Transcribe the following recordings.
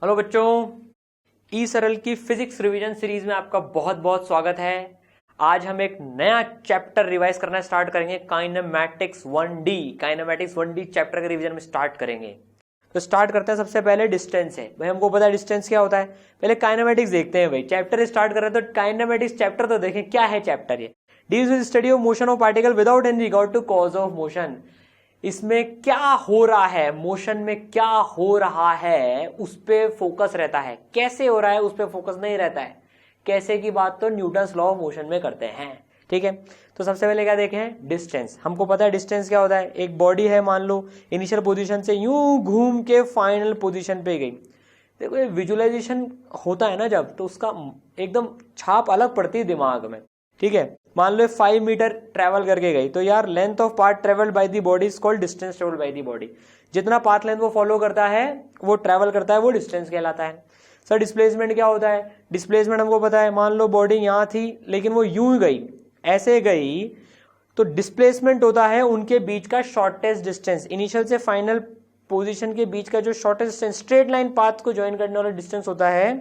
Hello बच्चों, ई सरल की फिजिक्स रिवीजन सीरीज में आपका बहुत बहुत स्वागत है। आज हम एक नया चैप्टर रिवाइज करना स्टार्ट करेंगे, kinematics 1D। Kinematics 1D chapter के रिवीजन में स्टार्ट करेंगे। तो स्टार्ट करते हैं। सबसे पहले डिस्टेंस है भाई, हमको पता है डिस्टेंस क्या होता है। पहले काइनेमैटिक्स देखते हैं भाई, चैप्टर स्टार्ट कर रहे हैं तो काइनेमैटिक्स चैप्टर तो देखें क्या है चैप्टर। ये deals with study of motion of particle without any regard to cause of motion. इसमें क्या हो रहा है, मोशन में क्या हो रहा है उस पे फोकस रहता है, कैसे हो रहा है उस पे फोकस नहीं रहता है। कैसे की बात तो न्यूटन्स लॉ ऑफ मोशन में करते हैं, ठीक है। तो सबसे पहले क्या देखें, डिस्टेंस। हमको पता है डिस्टेंस क्या होता है। एक बॉडी है, मान लो इनिशियल पोजीशन से यूं घूम के फाइनल पोजीशन पे गई। देखो ये विजुअलाइजेशन होता है ना जब, तो उसका एकदम छाप अलग पड़ती है दिमाग में, ठीक है। मान लो 5 मीटर ट्रेवल करके गई, तो यार length of path travelled by the body is called distance travelled by the body. जितना पाथ लेंथ वो फॉलो करता है, वो ट्रेवल करता है, वो डिस्टेंस कहलाता है। सर डिस्प्लेसमेंट क्या होता है। डिस्प्लेसमेंट हमको पता है, मान लो बॉडी यहां थी लेकिन वो यूं गई, ऐसे गई, तो डिस्प्लेसमेंट होता है उनके बीच का शॉर्टेस्ट डिस्टेंस, इनिशियल से फाइनल पोजीशन के बीच का जो shortest distance, straight line path को ज्वाइन करने वाला डिस्टेंस होता है,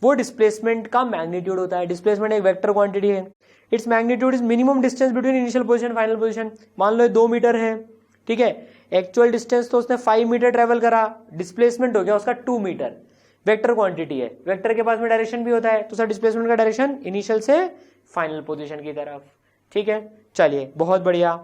वो डिस्प्लेसमेंट का मैग्नीट्यूड होता है। डिस्प्लेसमेंट एक वेक्टर क्वांटिटी है। Its magnitude is minimum distance between initial position final position. मान लो 2 मीटर है, ठीक है। एक्चुअल डिस्टेंस तो उसने 5 मीटर ट्रेवल करा, डिस्प्लेसमेंट हो गया उसका 2 मीटर। वेक्टर क्वांटिटी है, वेक्टर के पास में डायरेक्शन भी होता है, तो सर डिस्प्लेसमेंट का डायरेक्शन इनिशियल से फाइनल पोजीशन की तरफ, ठीक है। चलिए बहुत बढ़िया।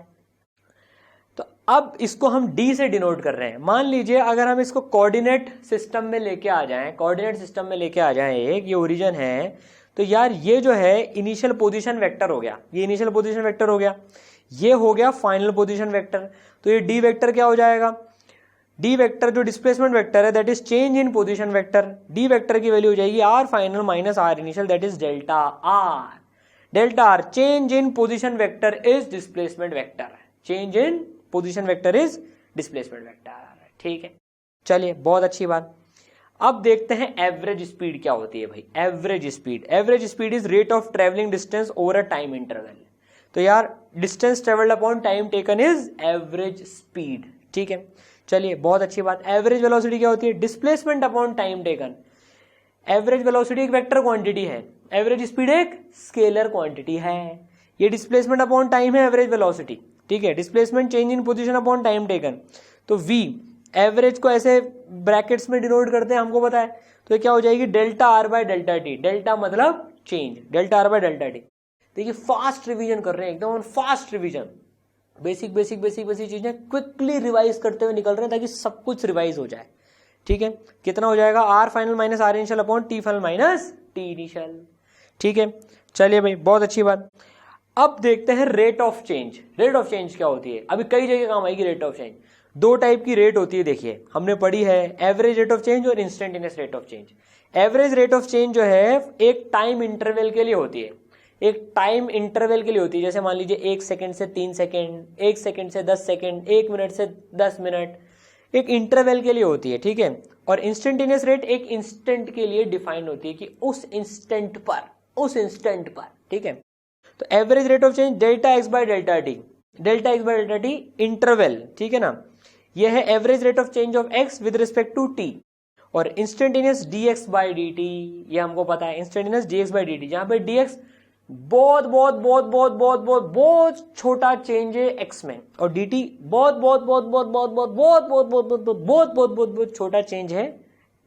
तो अब इसको हम डी से डिनोट कर रहे हैं। मान लीजिए अगर हम इसको कोऑर्डिनेट सिस्टम में लेके आ जाएं, कोऑर्डिनेट सिस्टम में लेके आ जाएं, एक ये ओरिजिन है, तो यार ये जो है इनिशियल पोजीशन वेक्टर हो गया, ये इनिशियल पोजीशन वेक्टर हो गया, ये हो गया फाइनल पोजीशन वेक्टर। तो ये डी वेक्टर क्या हो जाएगा, डी वेक्टर जो डिस्प्लेसमेंट वेक्टर है that is change in position vector. D vector की वैल्यू हो जाएगी r final minus r initial, that is delta r. Delta r change in position vector is displacement vector, change in position vector is displacement vector, ठीक है। चलिए बहुत अच्छी बात। अब देखते हैं एवरेज स्पीड क्या होती है भाई। Average speed is rate of travelling distance over a time interval. तो यार distance travelled upon time taken is average speed, ठीक है। चलिए बहुत अच्छी बात। एवरेज वेलोसिटी क्या होती है, displacement upon time taken. Average velocity एक वेक्टर क्वांटिटी है, एवरेज स्पीड एक स्केलर क्वांटिटी है। ये डिस्प्लेसमेंट अपॉन टाइम है एवरेज वेलोसिटी, ठीक है। Displacement change in position upon time taken. तो v एवरेज को ऐसे ब्रैकेट्स में डिनोट करते हैं, हमको पता है। तो ये क्या हो जाएगी, delta R by delta T. Delta मतलब change, delta R by delta T. देखिए फास्ट रिवीजन कर रहे हैं, एकदम फास्ट रिवीजन, बेसिक चीजें क्विकली रिवाइज करते हुए निकल रहे हैं ताकि सब कुछ रिवाइज हो जाए, ठीक है। कितना हो जाएगा, r final minus r initial upon t final minus t initial, ठीक है। चलिए भाई बहुत अच्छी बात। अब देखते हैं rate of change. Rate of change क्या होती है, अभी कई जगह काम आएगी रेट ऑफ चेंज। दो टाइप की रेट होती है, देखिए हमने पढ़ी है, एवरेज रेट ऑफ चेंज और instantaneous rate of change. Average rate of change जो है एक टाइम इंटरवल के लिए होती है, एक टाइम इंटरवल के लिए होती है। जैसे मान लीजिए 1 सेकंड से 3 सेकंड, 1 सेकंड से 10 सेकंड, 1 मिनट से 10 मिनट, एक इंटरवल के लिए होती है, ठीक है। और इंस्टेंटेनियस रेट एक इंस्टेंट के लिए डिफाइन होती है कि उस इंस्टेंट पर, ठीक है। तो average rate of change delta X by delta T, delta X by delta T interval, ठीक है ना। यह है average rate of change of X with respect to T. और instantaneous D x by D T, ये हमको पता है, instantaneous D x by D T, जहां पे डी एक्स बहुत छोटा चेंज है एक्स में, और डी टी बहुत छोटा चेंज है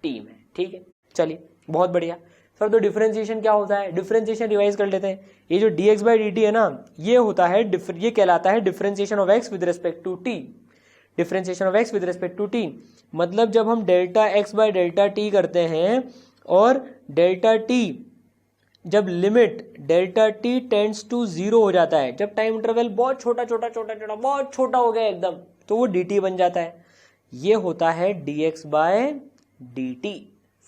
टी में, ठीक है। चलिए बहुत बढ़िया। सर तो डिफरेंशिएशन क्या होता है, डिफरेंशिएशन रिवाइज कर लेते हैं। ये जो dx बाई डी टी है ना, ये होता है, ये कहलाता है differentiation of x with respect to t। Differentiation of x with respect to t मतलब जब हम delta x by delta t करते हैं और डेल्टा t जब limit delta t tends to 0 हो जाता है, जब टाइम इंटरवल बहुत छोटा बहुत छोटा हो गया एकदम, तो वो dt बन जाता है। ये होता है dx बाय dt,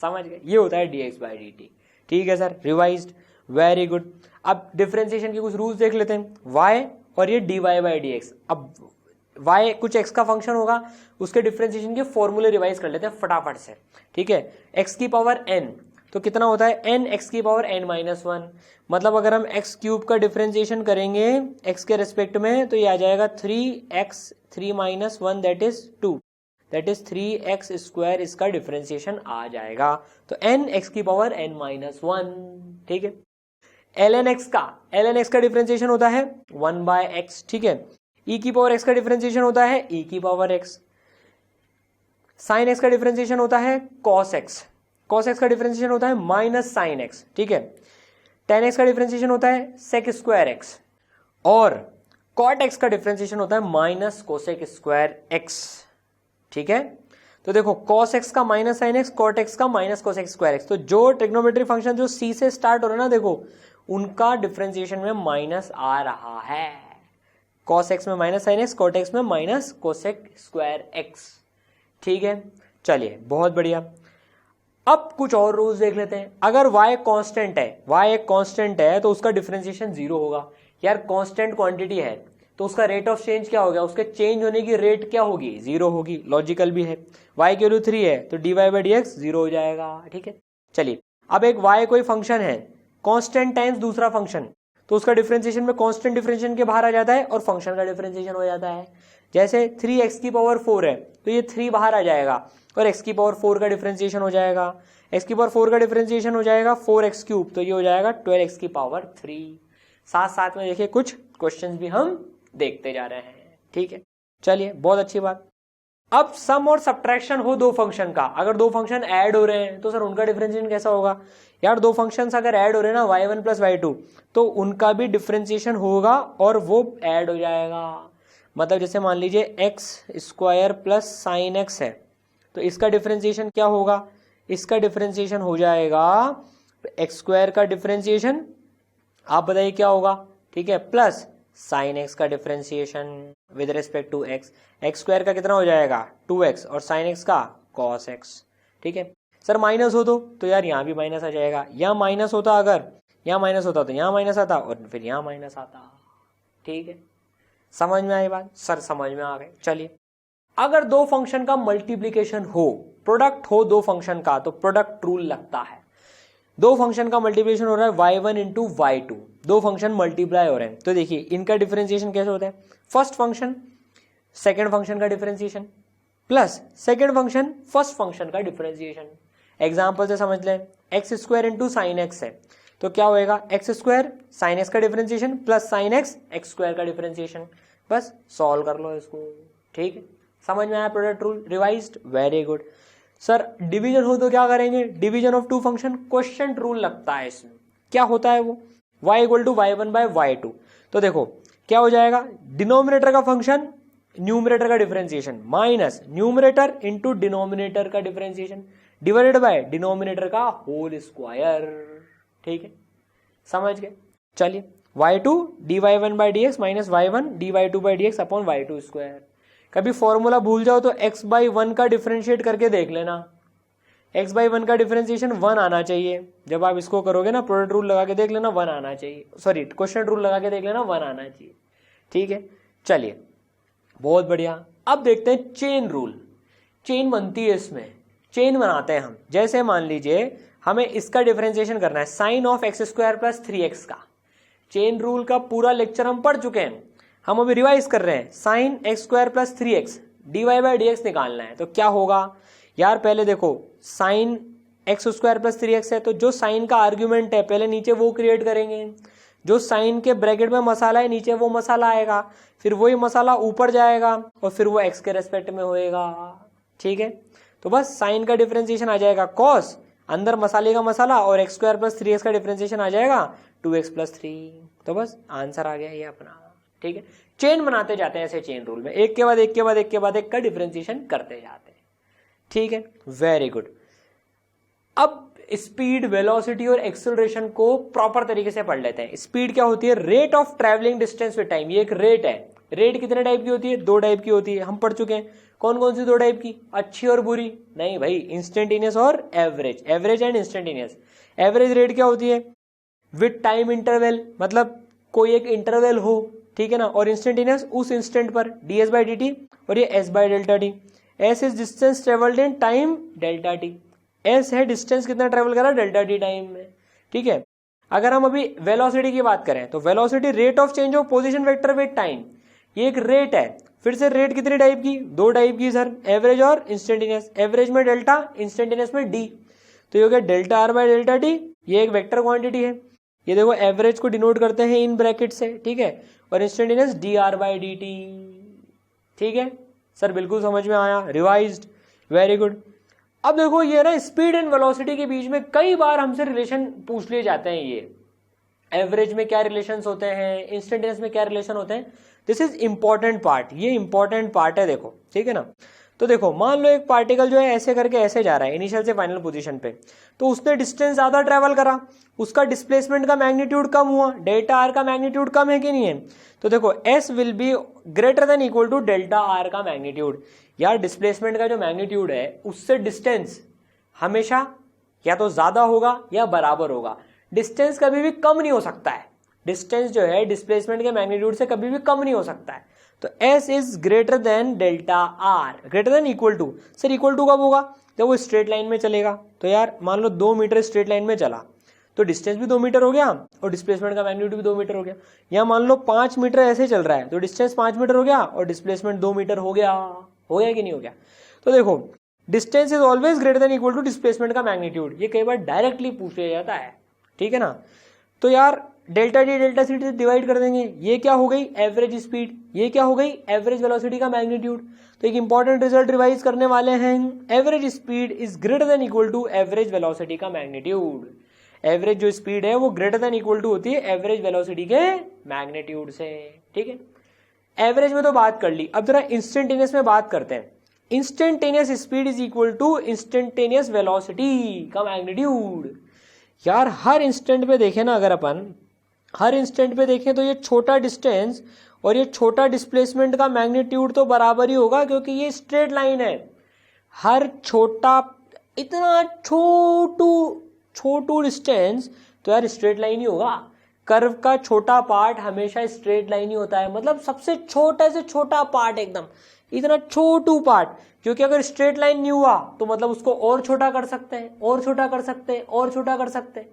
समझ गए, ये होता है dx बाय dt, ठीक है सर। Revised, very good. अब डिफरेंशिएशन के कुछ रूल्स देख लेते हैं। y और ये dy बाई dx। अब y कुछ x का फंक्शन होगा, उसके डिफरेंशिएशन के फॉर्मूले रिवाइज कर लेते हैं फटाफट से, ठीक है। x की पावर n, तो कितना होता है n x की पावर n माइनस 1। मतलब अगर हम x क्यूब का डिफरेंशिएशन करेंगे x के रेस्पेक्ट में, तो ये आ जाएगा 3x 3 minus 1 that is 2। That is 3x square इसका डिफरेंशिएशन आ जाएगा। तो n x की पावर n माइनस 1, ठीक है। ln x का डिफरेंशिएशन होता है 1/x, ठीक है। e की पावर x का डिफरेंशिएशन होता है e की पावर x। sin x का डिफरेंशिएशन होता है cos x का डिफरेंशिएशन होता है माइनस sin x, ठीक है। tan x का डिफरेंशिएशन होता है sec स्क्वायर x और cot x का डिफरेंशिएशन होता है माइनस कोसेक स्क्वायर x, ठीक है। तो देखो cos x का minus sine x, cot x का माइनस कोसेक स्क्वायर x। तो जो ट्रिग्नोमेट्री फंक्शन जो c से स्टार्ट हो रहा है ना, देखो उनका डिफरेंशिएशन में माइनस आ रहा है। cos x में minus sine x, cot x में माइनस कोसेक स्क्वायर x, ठीक है। चलिए बहुत बढ़िया। अब कुछ और रूल्स देख लेते हैं। अगर y कांस्टेंट है, y एक कांस्टेंट है तो उसका डिफरेंशिएशन जीरो होगा। यार कांस्टेंट क्वांटिटी है तो उसका रेट ऑफ चेंज क्या हो गया, उसके चेंज होने की रेट क्या होगी, जीरो होगी। लॉजिकल भी है। y की वैल्यू 3 है तो dy/dx जीरो हो जाएगा, ठीक है। चलिए अब एक y कोई फंक्शन है कांस्टेंट टाइम्स दूसरा फंक्शन, तो उसका डिफरेंशिएशन में कांस्टेंट डिफरेंशिएशन के बाहर आ जाता है और फंक्शन का डिफरेंशिएशन हो जाता है। जैसे 3x की पावर 4 है तो ये 3 बाहर आ जाएगा और x की पावर 4 का डिफरेंशिएशन हो जाएगा। x की पावर 4 का डिफरेंशिएशन हो जाएगा 4x क्यूब, तो ये हो जाएगा 12x की पावर 3। साथ साथ में देखिए कुछ क्वेश्चंस भी हम देखते जा रहे हैं, ठीक है। चलिए बहुत अच्छी बात। अब सम और सब्ट्रैक्शन हो दो फंक्शन का, अगर दो फंक्शन ऐड हो रहे हैं तो सर उनका डिफरेंशिएशन कैसा होगा। यार दो फंक्शंस अगर ऐड हो रहे हैं ना y1 प्लस y2, तो उनका भी डिफरेंशिएशन होगा और वो ऐड हो जाएगा। मतलब जैसे मान लीजिए x square plus sine x है तो इसका डिफरेंशिएशन क्या होगा, इसका डिफरेंशिएशन हो जाएगा x स्क्वायर का डिफरेंशिएशन, आप बताइए क्या होगा, ठीक है, प्लस साइन x का differentiation with respect to x। x square का कितना हो जाएगा 2x और साइन x का cos x, ठीक है। सर माइनस हो तो यार यहाँ भी माइनस आ जाएगा। यहाँ माइनस होता, अगर यहाँ माइनस होता तो यहाँ माइनस आता और फिर यहाँ माइनस आता, ठीक है। समझ में आई बात, सर समझ में आ गए। चलिए अगर दो फंक्शन का मल्टीप्लीकेशन हो, प्रोडक्ट हो दो फंक्शन का, तो प्रोडक्ट रूल लगता है। दो फंक्शन का मल्टीप्लिकेशन हो रहा है y1 इंटू y2, दो फंक्शन मल्टीप्लाई हो रहे हैं तो देखिए इनका डिफरेंशिएशन कैसे होता है, फर्स्ट फंक्शन सेकंड फंक्शन का differentiation plus second function first function का डिफरेंशिएशन। एग्जांपल से समझ लें, x square into sine x है तो क्या होएगा एक्स स्क्वायर साइन एक्स का differentiation plus sine x x square का डिफरेंशिएशन। बस सॉल्व कर लो इसको, ठीक है। समझ में आया product rule revised, very good. Sir division हो तो क्या करेंगे, division of two function quotient rule लगता है इसमें। क्या होता है वो, y equal to y1 bye y2। तो देखो क्या हो जाएगा, डिनोमिनेटर का फंक्शन न्यूमरेटर का differentiation minus numerator into denominator का डिफरेंशिएशन डिवाइडेड बाय डिनोमिनेटर का होल स्क्वायर, ठीक है, समझ गए। चलिए y2 dy1 by d x minus y1 dy2 by d x upon y2 square. कभी फॉर्मूला भूल जाओ तो x बाई 1 का डिफरेंशिएट करके देख लेना, x बाई 1 का डिफरेंशिएशन 1 आना चाहिए। जब आप इसको करोगे ना प्रोडक्ट रूल लगा के देख लेना 1 आना चाहिए, सॉरी क्वोशिएंट रूल लगा के देख लेना 1 आना चाहिए, ठीक है। चलिए बहुत बढ़िया। अब देखते हैं चेन रूल, चेन बनती है इसमें, चेन बनाते हैं हम। जैसे मान लीजिए हमें इसका डिफरेंशिएशन करना है sine of x square plus 3x का। चेन रूल का पूरा लेक्चर हम पढ़ चुके हैं, हम अभी रिवाइज कर रहे हैं। Sine x square plus 3x dy by d x निकालना है तो क्या होगा यार, पहले देखो sine x square plus 3x है तो जो साइन का आर्ग्यूमेंट है पहले नीचे वो क्रिएट करेंगे, जो साइन के ब्रैकेट में मसाला है नीचे वो मसाला आएगा, फिर वही मसाला ऊपर जाएगा और फिर वो x के रेस्पेक्ट में होएगा, ठीक है। तो बस साइन का डिफरेंशिएशन आ जाएगा cos, अंदर मसाले का मसाला, और एक्स स्क्वायर प्लस 3x का डिफरेंशिएशन आ जाएगा 2x प्लस 3। तो बस आंसर आ गया ये अपना, ठीक है। चेन बनाते जाते हैं ऐसे चेन रूल में, एक के बाद एक के बाद एक के बाद एक का डिफरेंशिएशन करते जाते हैं, ठीक है, वेरी गुड। अब स्पीड, वेलोसिटी और एक्सेलरेशन को प्रॉपर तरीके से पढ़ लेते हैं। स्पीड क्या होती है, rate of travelling distance with time. ये एक रेट है। रेट कितने टाइप की होती है, दो टाइप की होती है, हम पढ़ चुके हैं। कौन कौन सी दो टाइप की, अच्छी और बुरी? नहीं भाई, इंस्टेंटेनियस और average, average and instantaneous. Average rate क्या होती है, विद टाइम इंटरवल, मतलब कोई एक इंटरवल हो, ठीक है ना, और इंस्टेंटेनियस उस इंस्टेंट पर ds बाई डी टी और ये s by delta T. s is distance travelled in time delta T, s है डिस्टेंस कितना ट्रेवल करा डेल्टा टी टाइम में, ठीक है। अगर हम अभी वेलोसिटी की बात करें तो velocity rate of change of position vector with time, ये एक रेट है। फिर से रेट कितनी टाइप की, 2 टाइप की सर, एवरेज और इंस्टेंटेनियस। एवरेज में डेल्टा, इंस्टेंटेनियस में डी। तो ये हो गया delta R by delta T, ये एक वेक्टर क्वांटिटी है। ये देखो एवरेज को डिनोट करते हैं इन ब्रैकेट से, ठीक है, और instantaneous d r by d t. ठीक है सर, बिल्कुल समझ में आया, रिवाइज्ड, वेरी गुड। अब देखो ये ना स्पीड एंड वेलोसिटी के बीच में कई बार हमसे रिलेशन पूछ लिए जाते हैं। ये एवरेज में क्या रिलेशंस होते हैं, इंस्टेंटेनियस में क्या रिलेशन होते हैं, दिस इज इंपॉर्टेंट पार्ट, ये इंपॉर्टेंट पार्ट है देखो, ठीक है ना। तो देखो मान लो एक पार्टिकल जो है ऐसे करके ऐसे जा रहा है इनिशियल से फाइनल पोजीशन पे, तो उसने डिस्टेंस ज्यादा ट्रेवल करा, उसका डिस्प्लेसमेंट का मैग्नीट्यूड कम हुआ, डेल्टा आर का मैग्नीट्यूड कम है कि नहीं है। तो देखो s will be greater than equal to delta r का मैग्नीट्यूड। यार डिस्प्लेसमेंट का जो मैग्नीट्यूड है उससे डिस्टेंस हमेशा या तो ज्यादा होगा या बराबर होगा, डिस्टेंस कभी भी कम नहीं हो सकता है। डिस्टेंस जो है डिस्प्लेसमेंट के मैग्नीट्यूड से कभी भी कम नहीं हो सकता है। तो S is greater than delta r, greater than equal to. Sir equal to कब होगा, जब वो स्ट्रेट लाइन में चलेगा। तो यार मान लो 2 मीटर स्ट्रेट लाइन में चला तो डिस्टेंस भी 2 मीटर हो गया और डिस्प्लेसमेंट का मैग्नीट्यूड भी 2 मीटर हो गया। या मान लो 5 मीटर ऐसे चल रहा है तो डिस्टेंस 5 मीटर हो गया और डिस्प्लेसमेंट 2 मीटर हो गया कि नहीं हो गया। तो देखो distance is always greater than equal to displacement का मैग्नीट्यूड, ये कई बार डायरेक्टली पूछ लिया जाता है, ठीक है ना। तो यार डेल्टा डी डेल्टा सी से डिवाइड कर देंगे, ये क्या हो गई एवरेज स्पीड, ये क्या हो गई एवरेज वेलोसिटी का मैग्नीट्यूड। तो एक इंपॉर्टेंट रिजल्ट रिवाइज करने वाले हैं, average speed is greater than equal to average velocity का मैग्नीट्यूड। एवरेज जो स्पीड है वो ग्रेटर देन इक्वल टू होती है एवरेज वेलोसिटी के मैग्नीट्यूड से, ठीक है। एवरेज में तो बात कर ली, अब जरा इंस्टेंटेनियस में बात करते हैं। Instantaneous speed is equal to instantaneous velocity का मैग्नीट्यूड। यार हर इंस्टेंट पे देखें ना, अगर अपन हर इंस्टेंट पे देखें तो ये छोटा डिस्टेंस और ये छोटा डिस्प्लेसमेंट का मैग्नीट्यूड तो बराबर ही होगा, क्योंकि ये स्ट्रेट लाइन है। हर छोटा इतना छोटू डिस्टेंस तो यार स्ट्रेट लाइन ही होगा। कर्व का छोटा पार्ट हमेशा स्ट्रेट लाइन ही होता है, मतलब सबसे छोटा से छोटा पार्ट, एकदम इतना छोटू पार्ट। क्योंकि अगर स्ट्रेट लाइन नहीं हुआ तो मतलब उसको और छोटा कर सकते हैं, और छोटा कर सकते हैं, और छोटा कर सकते हैं।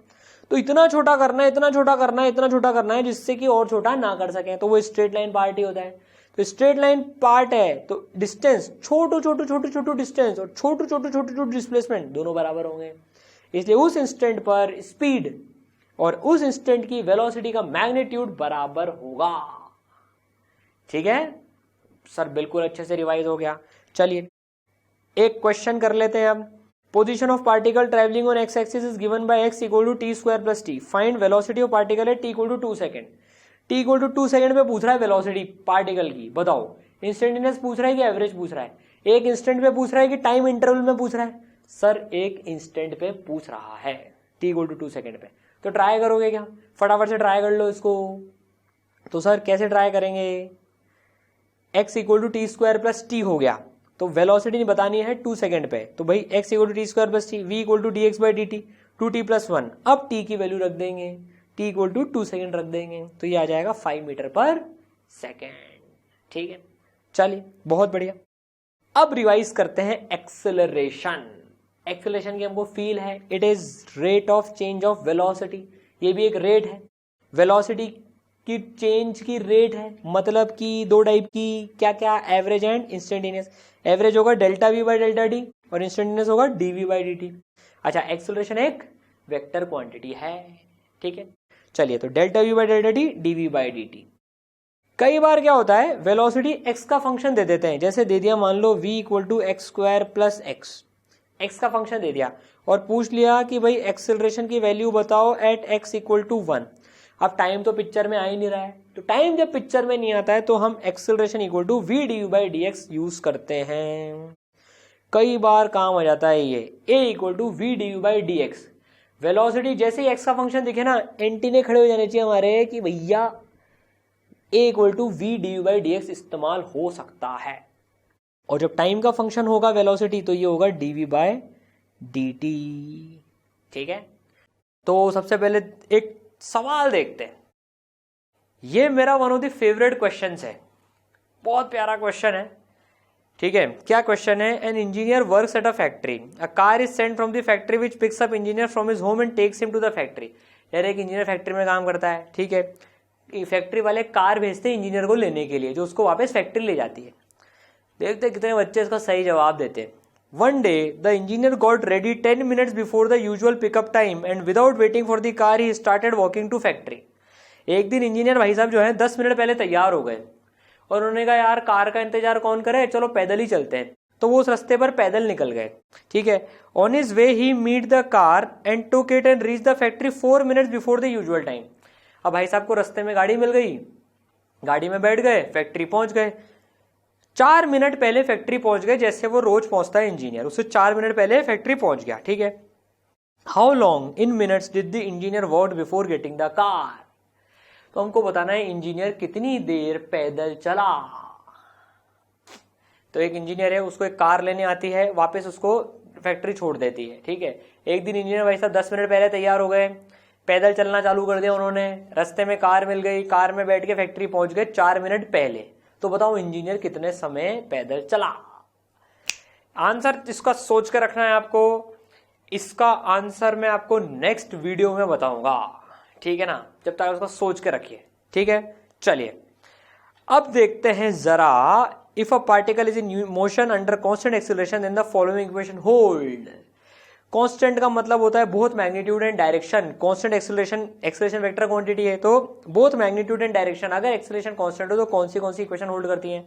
तो इतना छोटा करना है, इतना छोटा करना है, इतना छोटा करना है जिससे कि और छोटा ना कर सके, तो वो स्ट्रेट लाइन पार्ट ही होता है। तो स्ट्रेट लाइन पार्ट है तो डिस्टेंस छोटू डिस्टेंस और छोटू डिस्प्लेसमेंट दोनों बराबर होंगे। इसलिए उस इंस्टेंट पर स्पीड और उस इंस्टेंट की वेलोसिटी का मैग्नीट्यूड बराबर होगा, ठीक है सर, बिल्कुल अच्छे से रिवाइज हो गया। चलिए एक क्वेश्चन कर लेते हैं अब। Position of particle travelling on x axis is given by x equal to t square plus t. Find velocity of particle at t equal to 2 second. T equal to 2 second पे पूछ रहा है velocity particle की, बताओ instantaneous पूछ रहा है कि एवरेज पूछ रहा है। एक इंस्टेंट पे पूछ रहा है कि टाइम इंटरवल में पूछ रहा है। सर एक इंस्टेंट पे पूछ रहा है, टी इक्वल टू 2 सेकंड पे। तो ट्राई करोगे क्या, फटाफट से ट्राई कर लो इसको। तो सर कैसे ट्राई करेंगे, x equal to t square plus t हो गया, तो वेलोसिटी नहीं बतानी है 2 सेकंड पे, तो भाई x equal to t square plus t, v equal to d x by D t, 2t plus 1। अब t की वैल्यू रख देंगे, t इक्वल टू 2 सेकंड रख देंगे, तो ये आ जाएगा 5 मीटर पर सेकेंड, ठीक है। चलिए बहुत बढ़िया। अब रिवाइज करते हैं एक्सेलरेशन। एक्सेलरेशन की हमको फील है, it is rate of change of velocity. ये भी एक रेट है, वेलोसिटी की चेंज की रेट है, मतलब कि 2 टाइप की, क्या क्या, एवरेज एंड इंस्टेंटेनियस। एवरेज होगा delta v by delta d और इंस्टेंटेनियस होगा d v by D t. अच्छा एक्सेलरेशन एक वेक्टर क्वांटिटी है, ठीक है। चलिए तो delta v by delta d, d v by D t. कई बार क्या होता है वेलोसिटी एक्स का फंक्शन दे देते हैं, जैसे दे दिया मान लो v equal to x square plus x का फंक्शन दे दिया और पूछ लिया कि भाई एक्सेलरेशन की वैल्यू बताओ एट एक्स इक्वल टू 1। अब टाइम तो पिक्चर में आ ही नहीं रहा है, तो टाइम जब पिक्चर में नहीं आता है तो हम acceleration equal to v d u by d x use करते हैं। कई बार काम आ जाता है ये a equal to v d u by d x. Velocity जैसे ही एक्स का फंक्शन दिखे ना, एंटीने खड़े हो जाने चाहिए हमारे कि भैया a equal to v d u by d x इस्तेमाल हो सकता है। और जब टाइम का फंक्शन होगा वेलोसिटी तो ये होगा d v by d t, ठीक है। तो सबसे पहले एक सवाल देखते हैं, ये मेरा one of the favourite questions है, बहुत प्यारा क्वेश्चन है, ठीक है। क्या क्वेश्चन है, an engineer works at a factory, a car is sent from the factory which picks up engineer from his home and takes him to the factory. यार एक इंजीनियर फैक्ट्री में काम करता है, ठीक है, फैक्ट्री वाले कार भेजते हैं इंजीनियर को लेने के लिए, जो उसको वापस फैक्ट्री ले जाती है। देखते हैं कितने बच्चे इसका सही जवाब देते हैं। One day, the engineer got ready 10 minutes before the usual pickup time and without waiting for the car, he started walking to factory. एक दिन इंजीनियर भाई साहब जो है 10 मिनट पहले तैयार हो गए और उन्होंने कहा यार कार का इंतजार कौन करे, चलो पैदल ही चलते हैं। तो वो उस रास्ते पर पैदल निकल गए। ठीक है। On his way he meet the car and took it and reach the factory 4 minutes before the usual time. अब भाई साहब को रास्ते में गाड़ी मिल गई, गाड़ी में बैठ गए, फैक्ट्री पहुंच गए। 4 मिनट पहले फैक्ट्री पहुंच गए, जैसे वो रोज पहुंचता है इंजीनियर, उससे 4 मिनट पहले फैक्ट्री पहुंच गया। ठीक है। How long in minutes did the engineer walk before getting the car. तो हमको बताना है इंजीनियर कितनी देर पैदल चला। तो एक इंजीनियर है, उसको एक कार लेने आती है, वापस उसको फैक्ट्री छोड़ देती है। ठीक है। एक दिन इंजीनियर भाई साहब 10 मिनट पहले तैयार हो गए, पैदल चलना चालू कर दिया उन्होंने, रास्ते में कार मिल गई, कार में बैठ के फैक्ट्री पहुंच गए 4 मिनट पहले। तो बताओ इंजीनियर कितने समय पैदल चला। आंसर इसका सोच कर रखना है आपको। इसका आंसर मैं आपको नेक्स्ट वीडियो में बताऊंगा। ठीक है ना, जब तक उसका सोच के रखिए। ठीक है। चलिए अब देखते हैं जरा, if a particle is in motion under constant acceleration then the following equation hold. Constant का मतलब होता है both magnitude and direction. Constant acceleration vector quantity है, तो बोथ मैग्नीट्यूड एंड डायरेक्शन। अगर एक्सेलरेशन कांस्टेंट हो तो कौन सी इक्वेशन होल्ड करती है?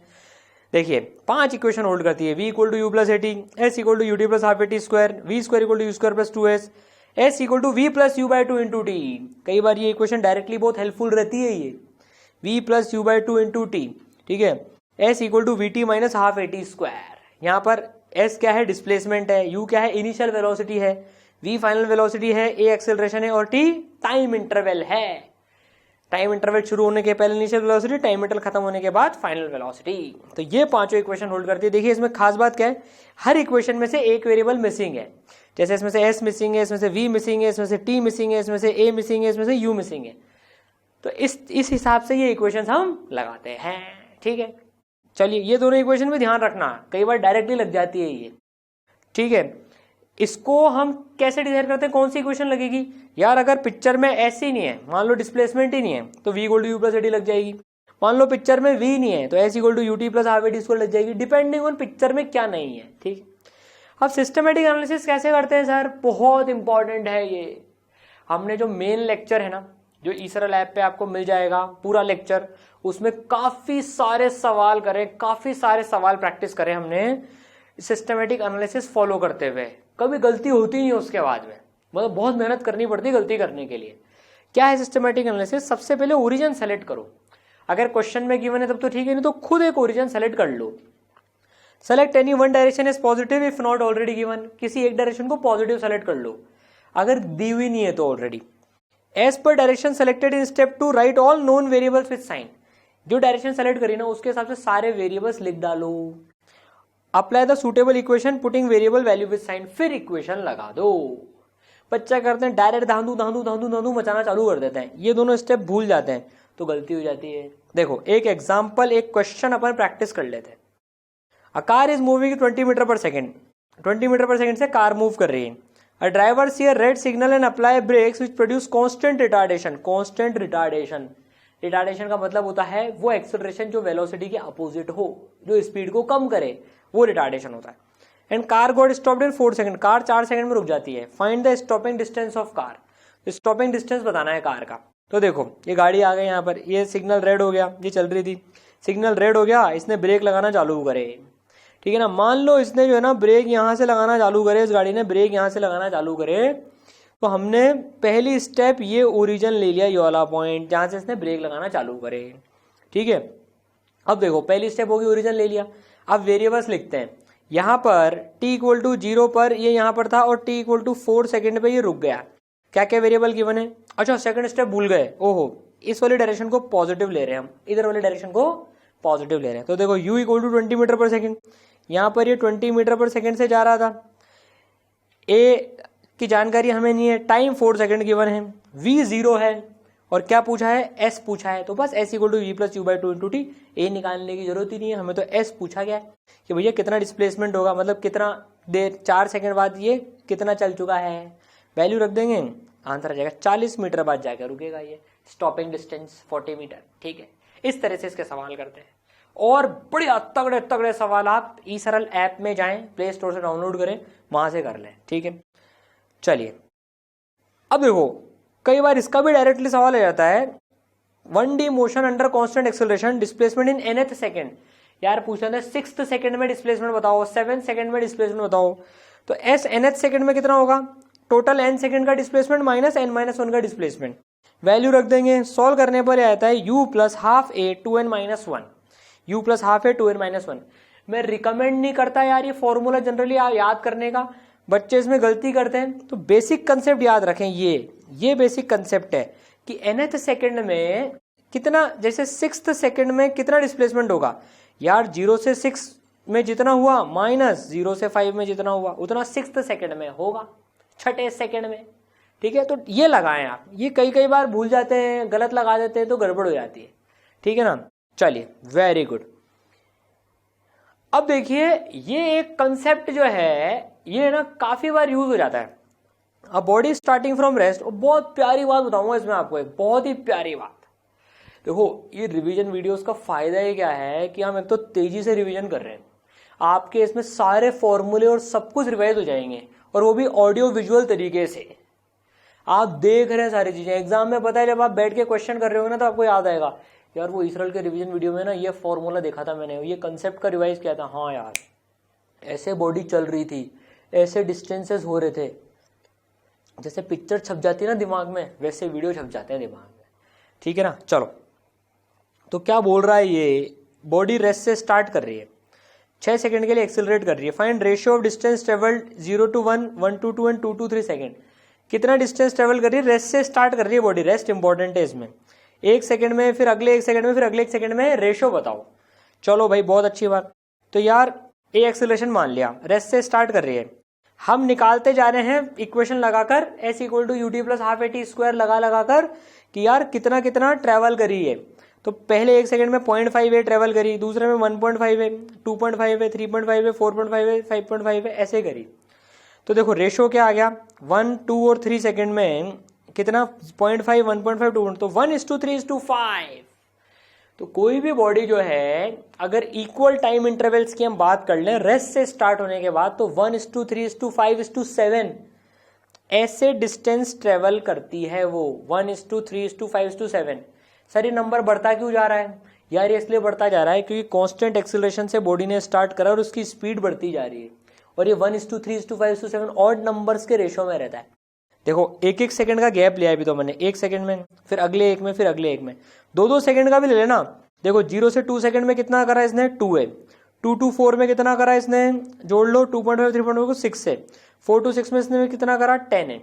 देखिए 5 इक्वेशन होल्ड करती है। v equal to u plus a t, s equal to u t plus half a t square, v square equal to u square plus 2s, s equal to we plus you by 2 into t. कई बार ये equation directly बहुत helpful रहती है, ये v plus you by 2 into t. ठीक है। S equal to v t minus half a t square. यहाँ पर s क्या है? डिस्प्लेसमेंट है, u क्या है? इनिशियल वेलोसिटी है, v फाइनल वेलोसिटी है, a एक्सेलरेशन है और t टाइम इंटरवल है। टाइम इंटरवल शुरू होने के पहले इनिशियल वेलोसिटी, टाइम इंटरवल खत्म होने के बाद फाइनल वेलोसिटी। तो ये पांचों इक्वेशन होल्ड करती है। देखिए इसमें खास बात क्या है, हर इक्वेशन में से एक वेरिएबल मिसिंग है। जैसे इसमें से s मिसिंग है, इसमें से v मिसिंग है, इसमें से t मिसिंग है, इसमें से a मिसिंग है, इसमें से u मिसिंग है। तो इस हिसाब से ये इक्वेशन हम लगाते हैं। ठीक है। चलिए ये दोनों इक्वेशन में ध्यान रखना, कई बार डायरेक्टली लग जाती है ये। ठीक है। इसको हम कैसे डिसाइड करते हैं कौन सी इक्वेशन लगेगी? यार अगर पिक्चर में s ही नहीं है, मान लो डिस्प्लेसमेंट ही नहीं है, तो v equal to u plus a t लग जाएगी। मान लो पिक्चर में v नहीं है तो s equal to u t plus half a t square लग जाएगी, डिपेंडिंग ऑन पिक्चर में क्या नहीं है। ठीक। अब सिस्टमेटिक एनालिसिस कैसे करते हैं सर? बहुत इंपॉर्टेंट है ये। हमने जो मेन लेक्चर है ना, जो ईसरल ऐप पे आपको मिल जाएगा पूरा लेक्चर, उसमें काफी सारे सवाल करें, काफी सारे सवाल प्रैक्टिस करें हमने सिस्टमेटिक एनालिसिस फॉलो करते हुए। कभी गलती होती नहीं है उसके बाद में, मतलब बहुत मेहनत करनी पड़ती है गलती करने के लिए। क्या है सिस्टमेटिक एनालिसिस? सबसे पहले ओरिजिन सेलेक्ट करो। अगर क्वेश्चन में गिवन है तब तो ठीक है, नहीं तो खुद एक ओरिजिन सेलेक्ट कर लो। Select any one direction is positive if not already given. किसी एक डायरेक्शन को पॉजिटिव सेलेक्ट कर लो अगर दी हुई नहीं है तो already. As per direction selected in step 2 write all known variables with sign. जो डायरेक्शन सेलेक्ट करी ना उसके हिसाब से सारे वेरिएबल्स लिख डालो। Apply the suitable equation putting variable value with sign, फिर इक्वेशन लगा दो। बच्चा करते हैं डायरेक्ट धांधू धांधू धांधू धांधू मचाना चालू कर देते हैं, ये दोनों स्टेप भूल जाते हैं तो गलती हो जाती है। देखो एक एग्जाम्पल, एक क्वेश्चन अपन प्रैक्टिस कर लेते हैं। A car is moving 20 metre per second, 20 metre per second से कार मूव कर रही है। A driver see a red signal and apply brakes which produce constant retardation. Constant retardation, retardation का मतलब होता है वो एक्सेलरेशन जो वेलोसिटी के अपोजिट हो, जो स्पीड को कम करे, वो रिटार्डेशन होता है। And car got stopped in 4 second, car 4 second में रुक जाती है। Find the stopping distance of car, stopping distance बताना है कार का। तो देखो ये गाड़ी आ गई यहाँ पर, ये सिग्नल रेड हो गया, ये चल रही थी, सिग्नल रेड हो गया, इसने ब्रेक लगाना चालू करे। ठीक है ना। मान लो इसने जो है ना ब्रेक यहाँ से लगाना चालू करे, इस गाड़ी ने ब्रेक यहाँ से लगाना चालू करे, तो हमने पहली स्टेप ये ओरिजिन ले लिया, ये वाला पॉइंट जहाँ से इसने ब्रेक लगाना चालू करे। ठीक है। अब देखो पहली स्टेप होगी ओरिजिन ले लिया। अब वेरिएबल्स लिखते हैं। यहाँ पर t इक्वल टू 0 पर ये यहाँ पर था और t इक्वल टू 4 सेकेंड पे ये रुक गया। क्या क्या वेरिएबल गिवन है? अच्छा सेकंड स्टेप भूल गए, ओहो इस वाली डायरेक्शन को पॉजिटिव ले रहे हैं हम, इधर वाली डायरेक्शन को पॉजिटिव ले रहे हैं। तो देखो u equal to 20 metre per second, यहाँ पर ये 20 मीटर पर सेकेंड से जा रहा था। a की जानकारी हमें नहीं है, टाइम 4 सेकेंड गिवन है, v 0 है और क्या पूछा है? s पूछा है। तो बस s equal to we plus you by 2 into T, A निकालने की जरूरत ही नहीं है हमें, तो s पूछा गया है कि भैया कितना डिस्प्लेसमेंट होगा, मतलब कितना देर 4 सेकंड बाद ये कितना चल चुका है। वैल्यू रख देंगे, आंसर आ जाएगा 40 मीटर बाद जाकर रुकेगा ये। स्टॉपिंग डिस्टेंस 40 मीटर, ठीक है। इस तरह से इसके सवाल करते हैं। और बढ़िया तगड़े तगड़े सवाल आप ई सरल ऐप में जाएं, प्ले स्टोर से डाउनलोड करें, वहां से कर लें, ठीक है। चलिए अब देखो, कई बार इसका भी डायरेक्टली सवाल आ जाता है, 1D motion under constant acceleration displacement in nth second. यार पूछ लेते हैं 6th सेकंड में डिस्प्लेसमेंट बताओ, 7th सेकंड में डिस्प्लेसमेंट बताओ। तो s nth सेकंड में कितना होगा, टोटल n सेकंड का डिस्प्लेसमेंट माइनस n-1 का डिस्प्लेसमेंट, वैल्यू रख देंगे। सॉल्व करने पर आता है u plus half a 2n-1, u plus half a 2n-1। मैं रिकमेंड नहीं करता यार ये फॉर्मूला जनरली याद करने का, बच्चे इसमें गलती करते हैं। तो बेसिक कंसेप्ट याद रखें, ये बेसिक कंसेप्ट है कि nth सेकंड में कितना, जैसे 6th सेकंड में कितना डिस्प्लेसमेंट होगा यार, 0 से 6 में जितना हुआ माइनस 0 से 5 में जितना हुआ उतना 6th सेकंड में होगा, 6ठे सेकंड में, ठीक है। तो ये लगाएं आप, ये कई बार भूल जाते हैं, गलत लगा देते हैं तो गड़बड़ हो जाती है, ठीक है ना। चलिए वेरी गुड। अब देखिए ये एक कंसेप्ट जो है ये ना काफी बार यूज हो जाता है, a body starting from rest. और बहुत प्यारी बात बताऊंगा इसमें आपको, एक बहुत ही प्यारी बात। देखो ये रिवीजन वीडियोस का फायदा ये क्या है कि हम एक तो तेजी से रिवीजन कर रहे हैं, आपके इसमें सारे फॉर्मूले और सब कुछ रिवाइज हो जाएंगे, और वो भी ऑडियो विजुअल तरीके से आप देख रहे हैं सारी चीजें। एग्जाम में पता है जब आप बैठ के क्वेश्चन कर रहे हो ना तो आपको याद आएगा यार वो इसराइल के रिवीजन वीडियो में ना ये फॉर्मूला देखा था मैंने, ये कंसेप्ट का रिवाइज किया था, हाँ यार ऐसे बॉडी चल रही थी, ऐसे डिस्टेंसेस हो रहे थे। जैसे पिक्चर छप जाती है ना दिमाग में, वैसे वीडियो छप जाते हैं दिमाग में, ठीक है ना। चलो तो क्या बोल रहा है ये, बॉडी रेस्ट से स्टार्ट कर रही है, 6 सेकंड के लिए एक्सेलरेट कर रही है। Find ratio of distance travelled 0 to 1, 1 to 2 and 2 to 3 second. कितना डिस्टेंस ट्रेवल कर रही है, रेस्ट से स्टार्ट कर रही है बॉडी, रेस्ट इंपॉर्टेंट है इसमें। 1 सेकंड में, फिर अगले 1 सेकंड में, फिर अगले 1 सेकंड में, रेशियो बताओ। चलो भाई बहुत अच्छी बात। तो यार ए एक्सेलरेशन मान लिया, रेस्ट से स्टार्ट कर रही है, हम निकालते जा रहे हैं इक्वेशन लगाकर s equal to ut plus half at square लगा कर कि यार कितना कितना ट्रेवल करी है। तो पहले 1 सेकंड में 0.5 है ट्रेवल करी, दूसरे में 1.5 है, 2.5 है, 3.5 है, 4.5 है, 5.5 है, ऐसे करी। तो देखो रेशो क्या आ गया, 1, 2 और 3 सेकंड में कितना, 0.5, 1.5, 2, तो 1:3:5। तो कोई भी बॉडी जो है अगर इक्वल टाइम इंटरवल्स की हम बात कर लें रेस्ट से स्टार्ट होने के बाद, तो 1:3:5:7 ऐसे डिस्टेंस ट्रेवल करती है वो, 1:3:5:7। सर ये नंबर बढ़ता क्यों जा रहा है यार, ये इसलिए बढ़ता जा रहा है क्योंकि कांस्टेंट एक्सेलरेशन से बॉडी ने स्टार्ट करा और उसकी स्पीड बढ़ती जा रही है, और ये 1:3:5:7 ऑड नंबर्स के रेशो में रहता है। देखो 1-1 सेकंड का गैप लिया अभी तो मैंने, 1 सेकंड में, फिर अगले 1 में, फिर अगले 1 में, 2-2 सेकंड का भी ले लेना। देखो 0 से 2 सेकंड में कितना करा इसने, 2 है। 2 to 4 में कितना करा इसने, जोड़ लो, 2.5, 3.5 को 6 है। 4 to 6 में इसने कितना करा, 10 है।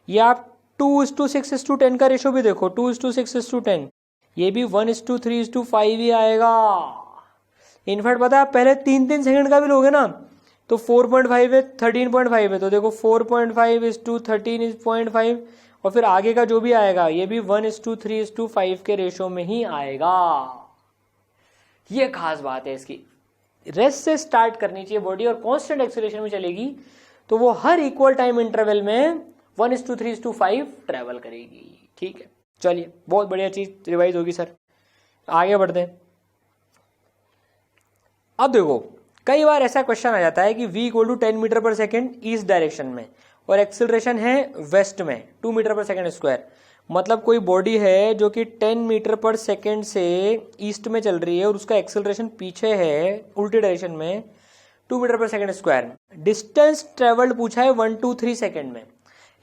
ये आप 2:6:10 का रेशो भी देखो, 2:6:10, ये भी 1:3:5 ही आएगा। इनफैक्ट पता है पहले 3-3 सेकंड का भी लोगे ना तो 4.5 है, 13.5 है, तो देखो 4.5:13.5, और फिर आगे का जो भी आएगा ये भी 1:3:5 के रेशो में ही आएगा। ये खास बात है इसकी, रेस्ट से स्टार्ट करनी चाहिए बॉडी और कांस्टेंट एक्सेलरेशन में चलेगी तो वो हर इक्वल टाइम इंटरवल में 1:3:5 ट्रेवल करेगी, ठीक है। चलिए बहुत बढ़िया चीज रिवाइज होगी सर, आगे बढ़ते हैं। अब देखो कई बार ऐसा क्वेश्चन आ जाता है कि v = 10 metre per second east direction में और एक्सेलरेशन है वेस्ट में 2 मीटर पर सेकेंड स्क्वायर। मतलब कोई बॉडी है जो कि 10 मीटर पर सेकेंड से ईस्ट में चल रही है और उसका एक्सेलरेशन पीछे है उल्टी डायरेक्शन में 2 metre per second square. Distance travelled पूछा है 1 to 3 सेकेंड में,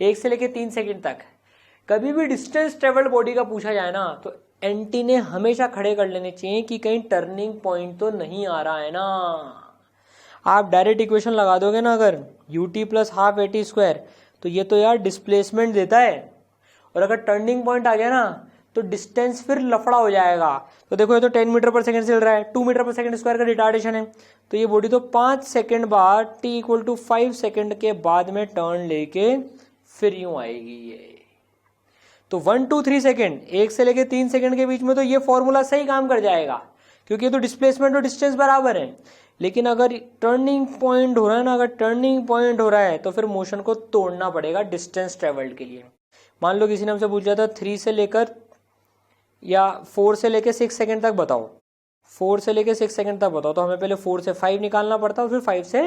1 से लेके 3 सेकेंड तक। कभी भी डिस्टेंस ट्रेवल्ड बॉडी का पूछा जाए ना तो एंटीने हमेशा खड़े कर लेने चाहिए कि कहीं टर्निंग पॉइंट तो नहीं आ रहा है ना। आप डायरेक्ट इक्वेशन लगा दोगे ना अगर ut plus half at square, तो ये तो यार डिस्प्लेसमेंट देता है, और अगर टर्निंग पॉइंट आ गया ना तो डिस्टेंस फिर लफड़ा हो जाएगा। तो देखो ये तो 10 मीटर पर सेकंड चल रहा है, 2 मीटर पर सेकंड स्क्वायर का रिटार्डेशन है, तो ये बॉडी तो 5 सेकंड बाद t = 5 सेकंड के बाद में टर्न लेके फिर यूं आएगी ये। तो 1 to 3 सेकंड, 1 से लेके 3 सेकंड के बीच में तो ये फॉर्मूला सही काम कर जाएगा क्योंकि ये तो डिस्प्लेसमेंट और डिस्टेंस बराबर है। लेकिन अगर टर्निंग पॉइंट हो रहा है ना, अगर टर्निंग पॉइंट हो रहा है तो फिर मोशन को तोड़ना पड़ेगा डिस्टेंस ट्रेवल्ड के लिए। मान लो किसी ने हमसे पूछा था 3 से लेकर या 4 से लेके 6 सेकंड तक बताओ, 4 से लेके 6 सेकंड तक बताओ, तो हमें पहले 4 से 5 निकालना पड़ता और फिर 5 से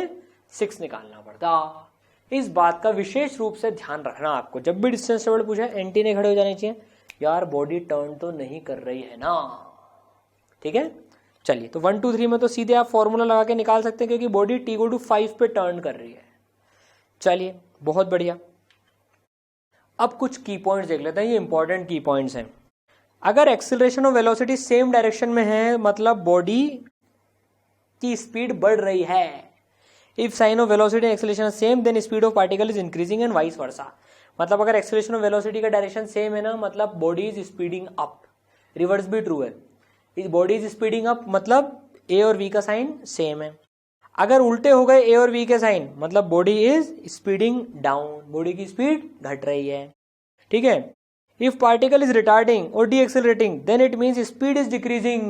6 निकालना पड़ता। इस बात का विशेष रूप से ध्यान रखना आपको, जब भी डिस्टेंस टेबल पूछे एंटीने खड़े हो जाने चाहिए, यार बॉडी टर्न तो नहीं कर रही है ना, ठीक है। चलिए, तो 1 2 3 में तो सीधे आप फॉर्मूला लगा के निकाल सकते हैं क्योंकि बॉडी t=5 पे टर्न कर रही है। चलिए, बहुत बढ़िया। अब कुछ की पॉइंट्स देख लेते हैं, ये इंपॉर्टेंट की पॉइंट्स हैं। अगर एक्सीलरेशन और वेलोसिटी सेम डायरेक्शन में है मतलब बॉडी की स्पीड बढ़ रही है। If sign of velocity and acceleration same then speed of particle is increasing and vice versa. मतलब अगर एक्सीलरेशन और वेलोसिटी का डायरेक्शन सेम है ना, मतलब body is speeding up. Reverse भी ट्रू है, इस बॉडी इज स्पीडिंग अप मतलब ए और वी का साइन सेम है। अगर उल्टे हो गए ए और वी के साइन मतलब body is speeding down, body की स्पीड घट रही है, ठीक है। इफ पार्टिकल इज रिटार्डिंग और decelerating then it means speed is decreasing.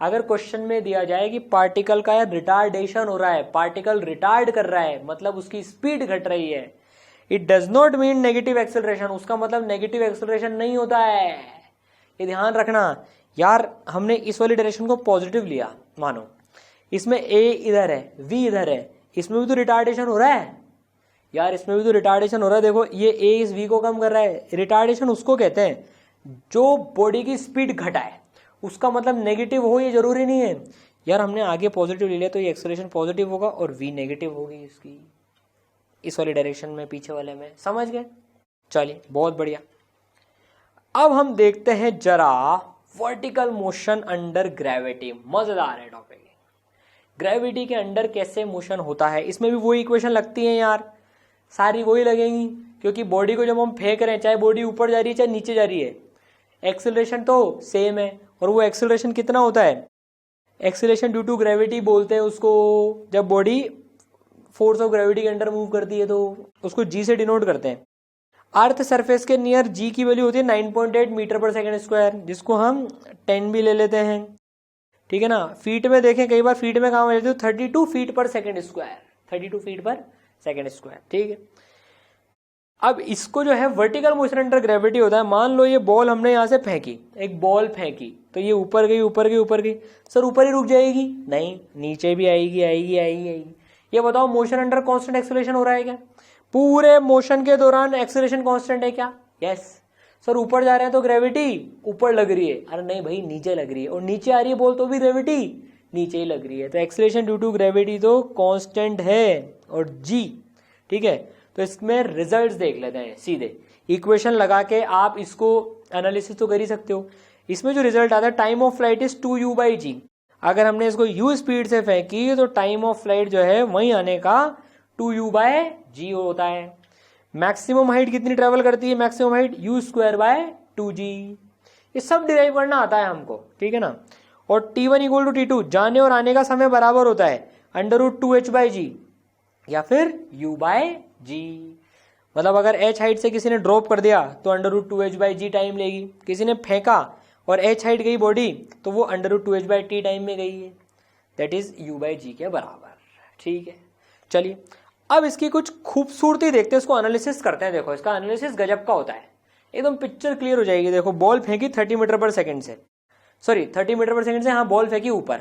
अगर क्वेश्चन में दिया जाए कि पार्टिकल का रिटार्डेशन हो रहा है, पार्टिकल रिटार्ड कर रहा है मतलब उसकी स्पीड घट रही है, it does not mean negative acceleration, उसका मतलब नेगेटिव एक्सेलरेशन नहीं होता है, ये ध्यान रखना। यार हमने इस वाली डायरेक्शन को पॉजिटिव लिया, मानो इसमें ए इधर है, वी इधर है, इसमें भी तो रिटार्डेशन हो रहा है यार, इसमें भी तो रिटार्डेशन हो रहा है। देखो ये ए इस वी को कम कर रहा है, रिटार्डेशन उसको कहते हैं जो बॉडी की स्पीड घटाए, उसका मतलब नेगेटिव हो ये जरूरी नहीं है। यार हमने आगे पॉजिटिव ले लिया तो ये एक्सेलरेशन पॉजिटिव होगा और वी नेगेटिव होगी इसकी, इस वाली डायरेक्शन में, पीछे वाले में, समझ गए। चलिए, बहुत बढ़िया। अब हम देखते हैं जरा वर्टिकल मोशन अंडर ग्रेविटी। मजेदार है टॉपिक, ग्रेविटी के अंडर कैसे मोशन होता है। इसमें भी वही इक्वेशन लगती है यार, सारी वही लगेंगी, क्योंकि बॉडी को जब हम फेंक रहे हैं, चाहे बॉडी ऊपर जा रही है चाहे नीचे जा रही है, एक्सेलरेशन तो सेम है। और वो एक्सेलरेशन कितना होता है, एक्सेलरेशन ड्यू टू ग्रेविटी बोलते हैं उसको। जब बॉडी फोर्स ऑफ ग्रेविटी के अंडर मूव करती है तो उसको जी से डिनोट करते हैं। अर्थ सरफेस के नियर जी की वैल्यू होती है 9.8 मीटर पर सेकेंड स्क्वायर, जिसको हम 10 भी ले लेते हैं, ठीक है ना। फीट में देखें, कई बार फीट में काम हो जाती है, 32 फीट पर सेकेंड स्क्वायर, 32 फीट पर सेकेंड स्क्वायर, ठीक है। अब इसको जो है वर्टिकल मोशन अंडर ग्रेविटी होता है। मान लो ये बॉल हमने यहाँ से फेंकी, एक बॉल फेंकी, तो ये ऊपर गई ऊपर गई ऊपर गई, सर ऊपर ही रुक जाएगी? नहीं, नीचे भी आएगी आएगी आएगी आएगी। ये बताओ मोशन अंडर कांस्टेंट एक्सेलरेशन हो रहा है क्या? पूरे मोशन के दौरान एक्सेलरेशन कांस्टेंट है क्या? यस। सर ऊपर जा रहे हैं तो ग्रेविटी ऊपर लग रही है, अरे नहीं भाई नीचे लग रही है, और नीचे आ रही है बॉल तो भी ग्रेविटी नीचे ही लग रही है, तो एक्सेलरेशन ड्यू टू ग्रेविटी तो कांस्टेंट है और जी, ठीक है। तो इसमें रिजल्ट्स देख लेते हैं सीधे, इक्वेशन लगा के आप इसको एनालिसिस तो कर ही सकते हो। इसमें जो रिजल्ट आता है, time of flight is 2u/g। अगर हमने इसको u स्पीड से फेंकी तो टाइम ऑफ फ्लाइट जो है वहीं आने का 2u/g होता है। मैक्सिमम हाइट कितनी ट्रेवल करती है? Maximum height u²/2g। ये सब डिराइव करना आता है हमको, ठीक है ना। और t1 = t2, जाने और आने का समय बराबर होता है √2h/g या फिर u/g। मतलब अगर h हाइट से किसी ने ड्रॉप कर दिया तो √2h/g टाइम लेगी, किसी ने फेंका और h हाइट गई बॉडी तो वो √2h/t टाइम में गई है, दैट इज u/g के बराबर, ठीक है। चलिए अब इसकी कुछ खूबसूरती देखते हैं, इसको एनालिसिस करते हैं। देखो इसका एनालिसिस गजब का होता है, एकदम पिक्चर क्लियर हो जाएगी। देखो बॉल फेंकी 30 मीटर पर सेकंड से, सॉरी 30 मीटर पर सेकंड से, हाँ बॉल फेंकी ऊपर,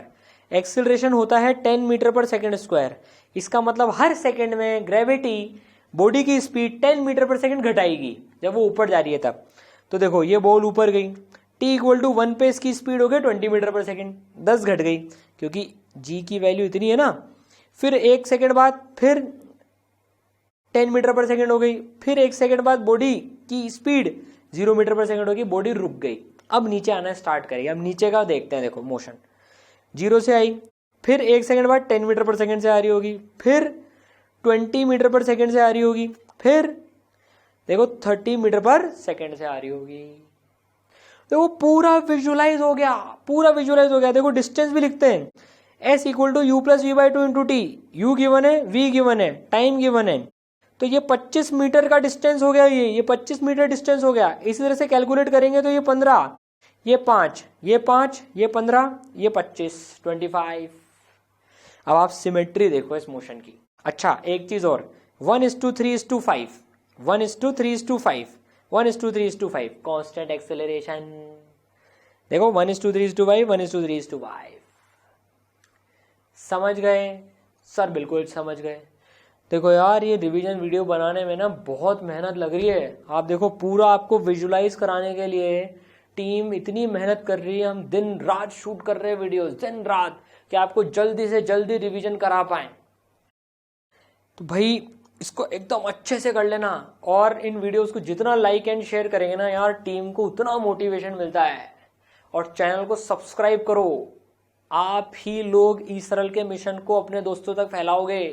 एक्सेलरेशन होता है 10 मीटर पर सेकंड स्क्वायर। इसका मतलब हर सेकंड में ग्रेविटी बॉडी की स्पीड 10 मीटर पर सेकंड घटाएगी जब वो ऊपर जा रही है तब। तो देखो ये बॉल ऊपर गई, t = 1 पे इसकी स्पीड हो गई 20 मीटर पर सेकंड, 10 घट गई क्योंकि g की वैल्यू इतनी है ना। फिर 1 सेकंड बाद फिर 10 मीटर पर सेकंड हो गई, फिर 1 सेकंड बाद बॉडी की स्पीड 0 मीटर पर सेकंड होगी, बॉडी रुक गई, अब नीचे आना स्टार्ट करेगी। अब नीचे का देखते हैं, देखो मोशन 0 से आई, फिर 1 सेकंड बाद 10 मीटर पर सेकंड से आ रही होगी, फिर 20 मीटर पर सेकंड से आ रही होगी, फिर देखो 30 मीटर पर सेकंड से आ रही होगी। देखो पूरा विजुअलाइज हो गया, पूरा विजुअलाइज हो गया। देखो डिस्टेंस भी लिखते हैं, s = u+v/2 × t, u given है, v गिवन है, टाइम गिवन है, तो ये 25 मीटर का डिस्टेंस हो गया। ये 25 मीटर डिस्टेंस हो गया। इसी तरह से कैलकुलेट करेंगे तो ये 15, ये 5, ये 5, ये 15, ये 25, 25। अब आप सिमेट्री देखो इस मोशन की। अच्छा एक चीज और, 1:3:5, 1:3:5, 1:3:5 कांस्टेंट एक्सेलरेशन। देखो 1:3:5, 1:3:5। समझ गए सर? बिल्कुल समझ गए। देखो यार, ये रिवीजन वीडियो बनाने में ना बहुत मेहनत लग रही है। आप देखो, पूरा आपको विजुलाइज कराने के लिए टीम इतनी मेहनत कर रही है। हम दिन रात शूट कर रहे हैं वीडियोस, दिन रात, कि आपको जल्दी से जल्दी रिवीजन करा पाए। तो भाई इसको एकदम अच्छे से कर लेना, और इन वीडियोस को जितना लाइक एंड शेयर करेंगे ना यार, टीम को उतना मोटिवेशन मिलता है। और चैनल को सब्सक्राइब करो। आप ही लोग ई सरल के मिशन को अपने दोस्तों तक फैलाओगे।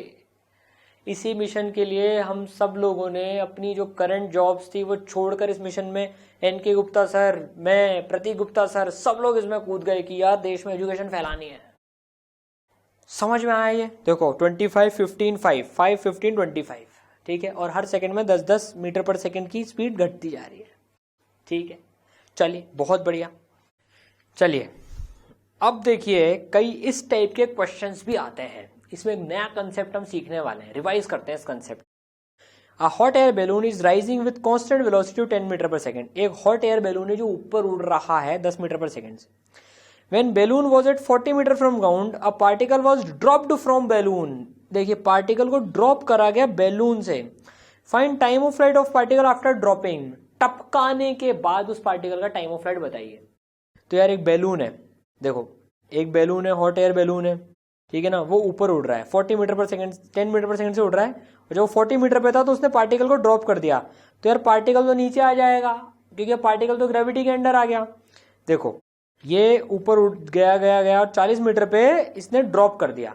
इसी मिशन के लिए हम सब लोगों ने अपनी जो करंट जॉब्स थी वो छोड़कर इस मिशन में, एनके गुप्ता सर, मैं, प्रतीक गुप्ता सर, सब लोग इसमें कूद गए कि यार देश में एजुकेशन फैलानी है। समझ में आया ये? देखो 25, 15, 5, 5, 15, 25, ठीक है। और हर सेकंड में 10-10 मीटर पर सेकंड की स्पीड घटती जा रही है, ठीक है। चलिए, बहुत बढ़िया। चलिए अब देखिए, कई इस टाइप के क्वेश्चंस भी आते हैं। इसमें एक नया कंसेप्ट हम सीखने वाले हैं, रिवाइज करते हैं इस concept. A hot air balloon is rising with constant velocity 10 metre per second. एक हॉट एयर बैलून है जो ऊपर उड़ रहा है 10 मीटर पर सेकंड से। When balloon was at 40 metre from ground, a particle was dropped from balloon। देखिए, particle को ड्रॉप करा गया बैलून से। Find time of flight of particle after dropping. टपकाने के बाद उस पार्टिकल का टाइम ऑफ फ्लाइट बताइए। तो यार एक बैलून है, देखो एक बैलून है, हॉट एयर बैलून है, ठीक है ना। वो ऊपर उड़ रहा है 40 metre per second, 10 metre per second से उड़ रहा है। और जब 40 मीटर पे था तो उसने पार्टिकल को ड्रॉप कर दिया। तो यार पार्टिकल तो नीचे आ जाएगा, क्योंकि पार्टिकल तो ग्रेविटी के अंडर आ गया। देखो ये ऊपर उड़ गया गया गया और 40 मीटर पे इसने ड्रॉप कर दिया।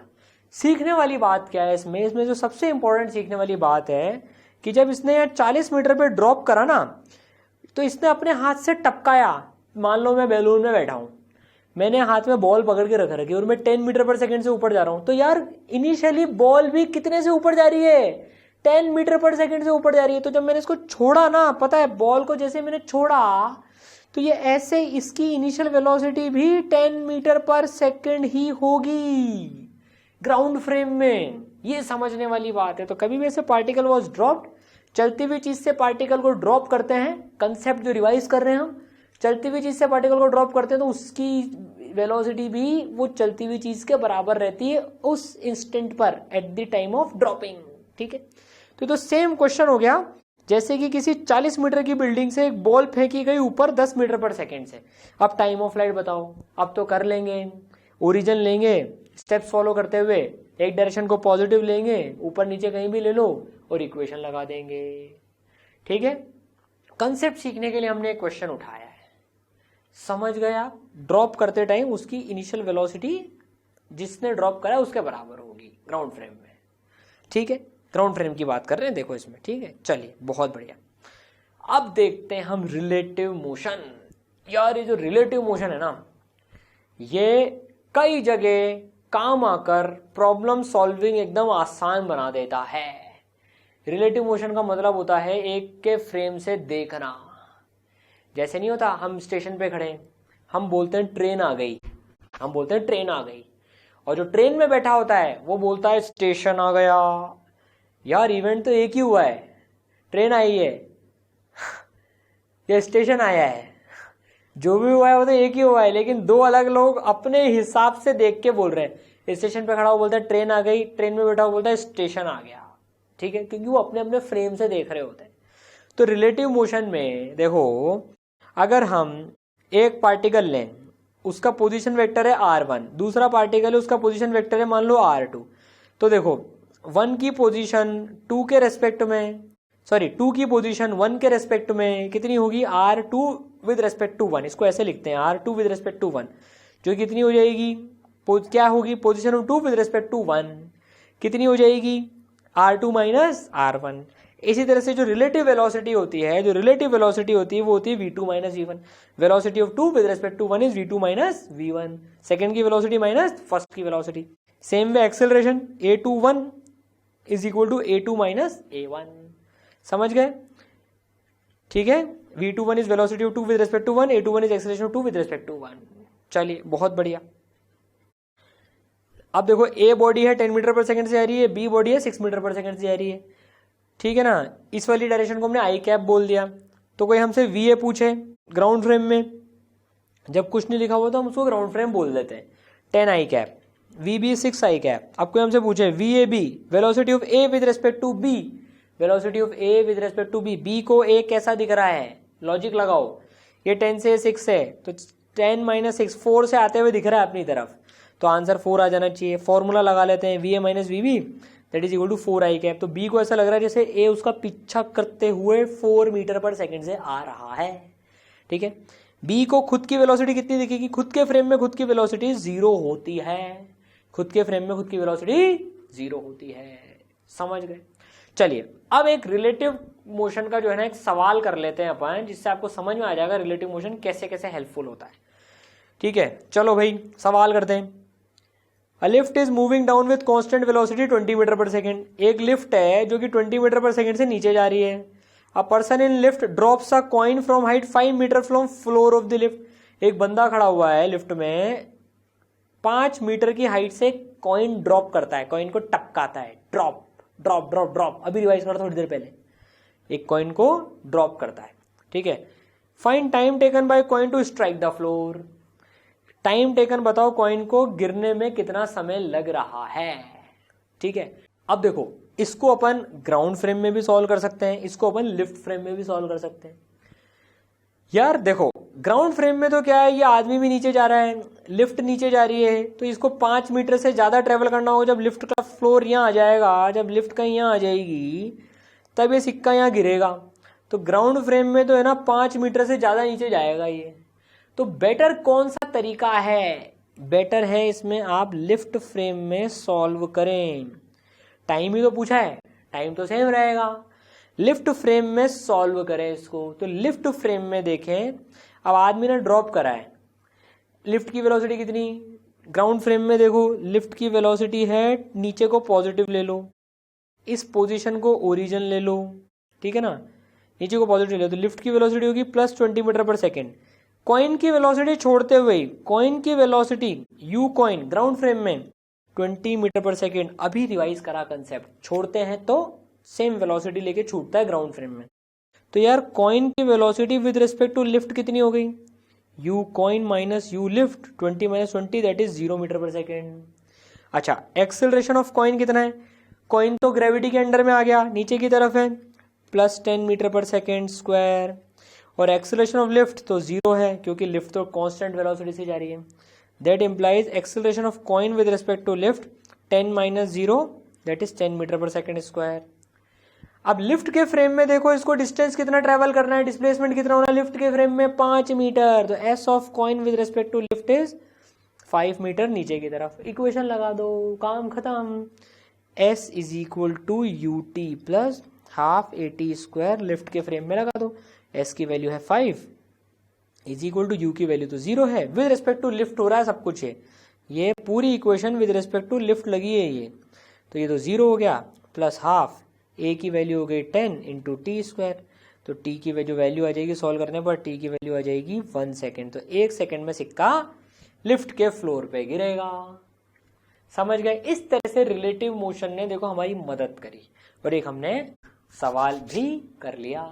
सीखने वाली बात क्या है इसमें जो सबसे इंपॉर्टेंट सीखने वाली बात है कि जब इसने यार 40 मीटर पे ड्रॉप करा ना, तो इसने अपने हाथ से टपकाया। मान लो मैं बैलून में बैठा हूं, मैंने हाथ में बॉल पकड़ के रख रखी और मैं 10 मीटर पर सेकंड से ऊपर जा रहा हूं। तो यार इनिशियली बॉल भी कितने से ऊपर जा रही है? 10 मीटर पर सेकंड से ऊपर जा रही है। तो जब मैंने इसको छोड़ा ना, पता है बॉल को जैसे मैंने छोड़ा, तो ये ऐसे इसकी इनिशियल वेलोसिटी भी 10 मीटर पर सेकंड ही होगी ग्राउंड फ्रेम में। ये समझने वाली बात है। तो कभी भी ऐसे पार्टिकल वॉज ड्रॉप्ड, चलती हुई चीज से पार्टिकल को ड्रॉप करते हैं, कंसेप्ट जो रिवाइज कर रहे हैं हम, चलती हुई चीज से पार्टिकल को ड्रॉप करते हैं तो उसकी वेलोसिटी भी वो चलती हुई चीज के बराबर रहती है उस इंस्टेंट पर, at the time of dropping, ठीक है। तो सेम क्वेश्चन हो गया, जैसे कि किसी 40 मीटर की बिल्डिंग से एक बॉल फेंकी गई ऊपर 10 मीटर पर सेकंड से। अब टाइम ऑफ फ्लाइट बताओ। अब तो कर लेंगे, ओरिजिन लेंगे, स्टेप्स फॉलो करते हुए एक डायरेक्शन को पॉजिटिव लेंगे, ऊपर नीचे कहीं भी ले लो और इक्वेशन लगा देंगे, ठीक है। कंसेप्ट सीखने के लिए हमने एक क्वेश्चन उठाया है, समझ गए आप? ड्रॉप करते टाइम उसकी इनिशियल वेलोसिटी जिसने ड्रॉप करा उसके बराबर होगी ग्राउंड फ्रेम में, ठीक है। ग्राउंड फ्रेम की बात कर रहे हैं देखो इसमें, ठीक है। चलिए बहुत बढ़िया। अब देखते हैं हम रिलेटिव मोशन। यार ये जो रिलेटिव मोशन है ना, ये कई जगह काम आकर प्रॉब्लम सॉल्विंग एकदम आसान बना देता है। रिलेटिव मोशन का मतलब होता है एक के फ्रेम से देखना। जैसे नहीं होता, हम स्टेशन पे खड़े, हम बोलते हैं ट्रेन आ गई, हम बोलते हैं ट्रेन आ गई, और जो ट्रेन में बैठा होता है वो बोलता है स्टेशन आ गया। यार इवेंट तो एक ही हुआ है, ट्रेन आई है या स्टेशन आया है, जो भी हुआ है वो तो एक ही हुआ है, लेकिन दो अलग लोग अपने हिसाब से देख के बोल रहे हैं। स्टेशन पे खड़ा हुआ बोलता है ट्रेन आ गई, ट्रेन में बैठा हुआ बोलता है स्टेशन आ गया, ठीक है, क्योंकि वो अपने अपने फ्रेम से देख रहे होते हैं। तो रिलेटिव मोशन में देखो, अगर हम एक पार्टिकल लें, उसका पोजीशन वेक्टर है r1, दूसरा पार्टिकल है उसका पोजीशन वेक्टर है मान लो r2, तो देखो 1 की पोजीशन 2 के रेस्पेक्ट में, सॉरी 2 की पोजीशन 1 के रेस्पेक्ट में कितनी होगी? r2 with respect to 1। इसको ऐसे लिखते हैं r2 विद रेस्पेक्ट टू 1, जो कितनी हो जाएगी? क्या होगी? Position of 2 with respect to 1 कितनी हो जाएगी? r2 minus r1। इसी तरह से जो रिलेटिव वेलोसिटी होती है, वो होती है v2 minus v1। Velocity of 2 with respect to 1 is v2 minus v1, second की वेलोसिटी माइनस फर्स्ट की velocity. Same way acceleration a21 is equal to a2 minus a1। समझ गए? ठीक है, v21 is velocity of 2 with respect to 1, a21 is acceleration of 2 with respect to 1। चलिए बहुत बढ़िया। अब देखो a बॉडी है 10 मीटर पर सेकंड से आ रही है, b बॉडी है 6 मीटर पर सेकंड से आ रही है, ठीक है ना। इस वाली डायरेक्शन को हमने आई कैप बोल दिया। तो कोई हमसे va पूछे ग्राउंड फ्रेम में, जब कुछ नहीं लिखा हुआ तो हम उसको ग्राउंड फ्रेम बोल देते हैं। 10 I cap, V B 6 I cap. आपको हमसे पूछे V A B, velocity of A with respect to B, velocity of A with respect to B, B को ए कैसा दिख रहा है, लॉजिक लगाओ, ये 10 से 6 है तो 10 माइनस 6 4 से आते हुए दिख रहा है अपनी तरफ, तो आंसर 4 आ जाना चाहिए। फॉर्मूला लगा लेते हैं, v a minus v b that is equal to 4 i cap. तो बी को ऐसा लग रहा है जैसे ए उसका पीछा करते हुए 4 मीटर पर सेकंड से आ रहा है, ठीक है। बी को खुद की वेलोसिटी कितनी दिखेगी, खुद के फ्रेम में खुद की वेलोसिटी 0 होती है, खुद के फ्रेम में खुद की वेलोसिटी 0 होती है, समझ गए। चलिए अब एक रिलेटिव मोशन का जो है ना एक सवाल कर लेते हैं अपन, जिससे आपको समझ में आ जाएगा रिलेटिव मोशन कैसे कैसे हेल्पफुल होता है, ठीक है। चलो भाई सवाल करते हैं। A lift is moving down with constant velocity 20 metre per second. एक लिफ्ट है जो कि 20 मीटर पर सेकेंड से नीचे जा रही है। A person in lift drops a coin from height 5 metre from floor of the lift. एक बंदा खड़ा हुआ है लिफ्ट में, 5 मीटर की हाइट से कॉइन ड्रॉप करता है, कॉइन को टपकाता है, ड्रॉप ड्रॉप ड्रॉप ड्रॉप, अभी रिवाइज करा थोड़ी देर पहले, एक कॉइन को ड्रॉप करता है, ठीक है। Find time taken by coin to strike the floor. Time taken बताओ कॉइन को गिरने में कितना समय लग रहा है, ठीक है। अब देखो इसको अपन ग्राउंड फ्रेम में भी सॉल्व कर सकते हैं, इसको अपन लिफ्ट फ्रेम में भी सॉल्व कर सकते हैं। यार देखो ग्राउंड फ्रेम में तो क्या है, ये आदमी भी नीचे जा रहा है, लिफ्ट नीचे जा रही है, तो इसको 5 मीटर से ज्यादा ट्रेवल करना होगा। जब लिफ्ट का फ्लोर यहाँ आ जाएगा, जब लिफ्ट का यहाँ आ जाएगी तब ये सिक्का यहाँ गिरेगा। तो ग्राउंड फ्रेम में तो है ना 5 मीटर से ज्यादा नीचे जाएगा ये। तो बेटर कौन सा तरीका है, बेटर है इसमें आप लिफ्ट फ्रेम में सॉल्व करें। टाइम ही तो पूछा है, टाइम तो सेम रहेगा, लिफ्ट फ्रेम में सॉल्व करें इसको। तो लिफ्ट फ्रेम में देखें, अब आदमी ने ड्रॉप करा है, लिफ्ट की वेलोसिटी कितनी, ग्राउंड फ्रेम में देखो लिफ्ट की वेलोसिटी है, नीचे को पॉजिटिव ले लो, इस पोजीशन को ओरिजिन ले लो, ठीक है ना, नीचे को पॉजिटिव ले लो, तो लिफ्ट की वेलोसिटी होगी +20 मीटर पर सेकेंड। कॉइन की वेलोसिटी छोड़ते हुए, कॉइन की velocity you coin ground frame में 20 मीटर पर सेकेंड। अभी रिवाइज करा कंसेप्ट, छोड़ते हैं तो सेम वेलोसिटी लेके छूटता है ग्राउंड फ्रेम में। तो यार कॉइन की velocity with respect to lift कितनी हो गई, u coin minus u lift, 20 minus 20 that is 0 metre per second. अच्छा एक्सेलरेशन ऑफ कॉइन कितना है, कॉइन तो ग्रेविटी के अंडर में आ गया, नीचे की तरफ है, +10 मीटर पर सेकेंड स्क्वायर। और एक्सेलरेशन ऑफ लिफ्ट तो 0 है क्योंकि लिफ्ट तो कांस्टेंट वेलोसिटी से जा रही है। That implies acceleration of coin with respect to lift 10 minus 0 that is 10 metre per second square. अब लिफ्ट के फ्रेम में देखो इसको डिस्टेंस कितना ट्रेवल करना है, डिस्प्लेसमेंट कितना होना है लिफ्ट के फ्रेम में 5 मीटर, तो s of coin with respect to lift is 5 metre नीचे की तरफ। इक्वेशन लगा दो, काम खत्म। S is equal to u t plus half a t square, lift के फ्रेम में लगा दो, एस की वैल्यू है 5 इज इक्वल टू यू की वैल्यू तो 0 है, विद रिस्पेक्ट टू लिफ्ट हो रहा है सब कुछ है, ये पूरी equation with respect to lift लगी है ये, तो ये तो 0 हो गया, प्लस हाफ ए की वैल्यू हो गई 10 इंटू टी स्क्वायर, तो टी की जो वैल्यू आ जाएगी सॉल्व करने पर टी की वैल्यू आ जाएगी 1 सेकेंड। तो 1 सेकेंड में सिक्का लिफ्ट के फ्लोर पे गिरेगा। समझ गए, इस तरह से रिलेटिव मोशन ने देखो हमारी मदद करी और एक हमने सवाल भी कर लिया,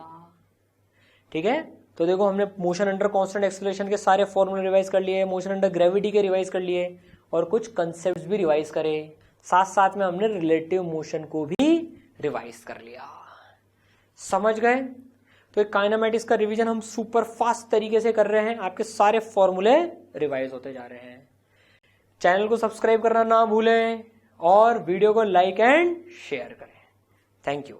ठीक है। तो देखो हमने मोशन अंडर कांस्टेंट एक्सेलरेशन के सारे फॉर्मूले रिवाइज कर लिए, मोशन अंडर ग्रेविटी के रिवाइज कर लिए और कुछ कंसेप्ट्स भी रिवाइज करे, साथ साथ में हमने रिलेटिव मोशन को भी रिवाइज कर लिया। समझ गए, तो एक काइनेमैटिक्स का रिवीजन हम सुपर फास्ट तरीके से कर रहे हैं, आपके सारे फॉर्मूले रिवाइज होते जा रहे हैं। चैनल को सब्सक्राइब करना ना भूलें और वीडियो को लाइक एंड शेयर करें। Thank you.